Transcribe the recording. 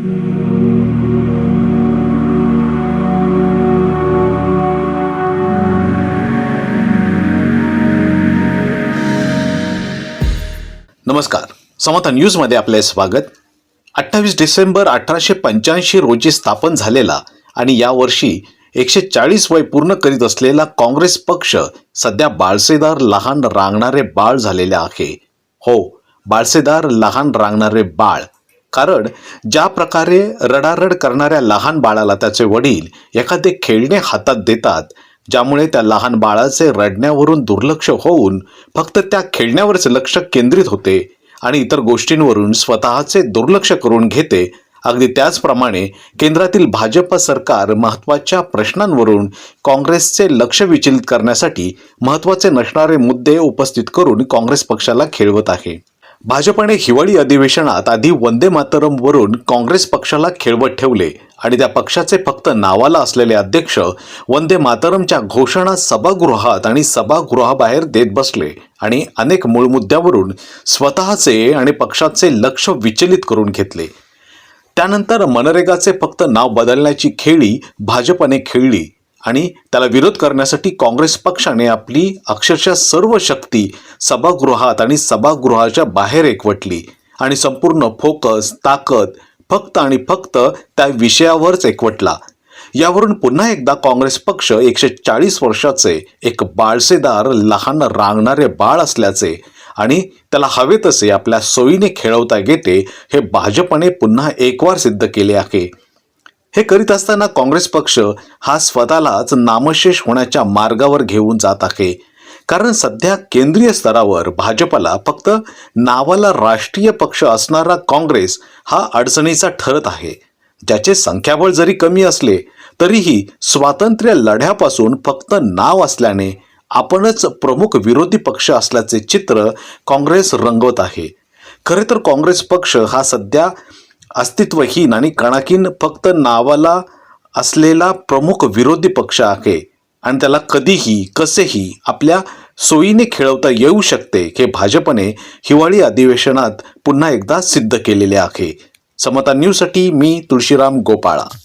नमस्कार, समता न्यूजमध्ये आपले स्वागत. 28 डिसेंबर 1885 रोजी स्थापन झालेला आणि यावर्षी 140 वय पूर्ण करीत असलेला काँग्रेस पक्ष सध्या बाळसेदार लहान रांगणारे बाळ झालेले आहे. हो, बाळसेदार लहान रांगणारे बाळ. कारण ज्या प्रकारे रडारड करणाऱ्या लहान बाळाला त्याचे वडील एखादे खेळणे हातात देतात, ज्यामुळे त्या लहान बाळाचे रडण्यावरून दुर्लक्ष होऊन फक्त त्या खेळण्यावरच लक्ष केंद्रित होते आणि इतर गोष्टींवरून स्वतःचे दुर्लक्ष करून घेते, अगदी त्याचप्रमाणे केंद्रातील भाजप सरकार महत्त्वाच्या प्रश्नांवरून काँग्रेसचे लक्ष विचलित करण्यासाठी महत्त्वाचे नसणारे मुद्दे उपस्थित करून काँग्रेस पक्षाला खेळवत आहे. भाजपने हिवाळी अधिवेशनात आधी वंदे मातरमवरून काँग्रेस पक्षाला खेळवत ठेवले आणि त्या पक्षाचे फक्त नावाला असलेले अध्यक्ष वंदे मातरमच्या घोषणा सभागृहात आणि सभागृहाबाहेर देत बसले आणि अनेक मूळ मुद्द्यावरून स्वतःचे आणि पक्षाचे लक्ष विचलित करून घेतले. त्यानंतर मनरेगाचे फक्त नाव बदलण्याची खेळी भाजपने खेळली आणि त्याला विरोध करण्यासाठी काँग्रेस पक्षाने आपली अक्षरशः सर्व शक्ती सभागृहात आणि सभागृहाच्या बाहेर एकवटली आणि संपूर्ण फोकस, ताकद फक्त आणि फक्त त्या विषयावरच एकवटला. यावरून पुन्हा एकदा काँग्रेस पक्ष 140 वर्षाचे एक बाळसेदार लहान रांगणारे बाळ असल्याचे आणि त्याला हवे तसे आपल्या सोयीने खेळवता येते हे भाजपने पुन्हा एकवार सिद्ध केले आहे. हे करीत असताना काँग्रेस पक्ष हा स्वतःलाच नामशेष होण्याच्या मार्गावर घेऊन जात आहे. कारण सध्या केंद्रीय स्तरावर भाजपला फक्त नावाला राष्ट्रीय पक्ष असणारा काँग्रेस हा अडचणीचा ठरत आहे. ज्याचे संख्याबळ जरी कमी असले तरीही स्वातंत्र्य लढ्यापासून फक्त नाव असल्याने आपणच प्रमुख विरोधी पक्ष असल्याचे चित्र काँग्रेस रंगवत आहे. खरे तर काँग्रेस पक्ष हा सध्या अस्तित्वहीन आणि कणाकीन फक्त नावाला असलेला प्रमुख विरोधी पक्ष आहे आणि त्याला कधीही कसेही आपल्या सोयीने खेळवता येऊ शकते हे भाजपने हिवाळी अधिवेशनात पुन्हा एकदा सिद्ध केलेले आहे. समता न्यूजसाठी मी तुळशीराम गोपाळा.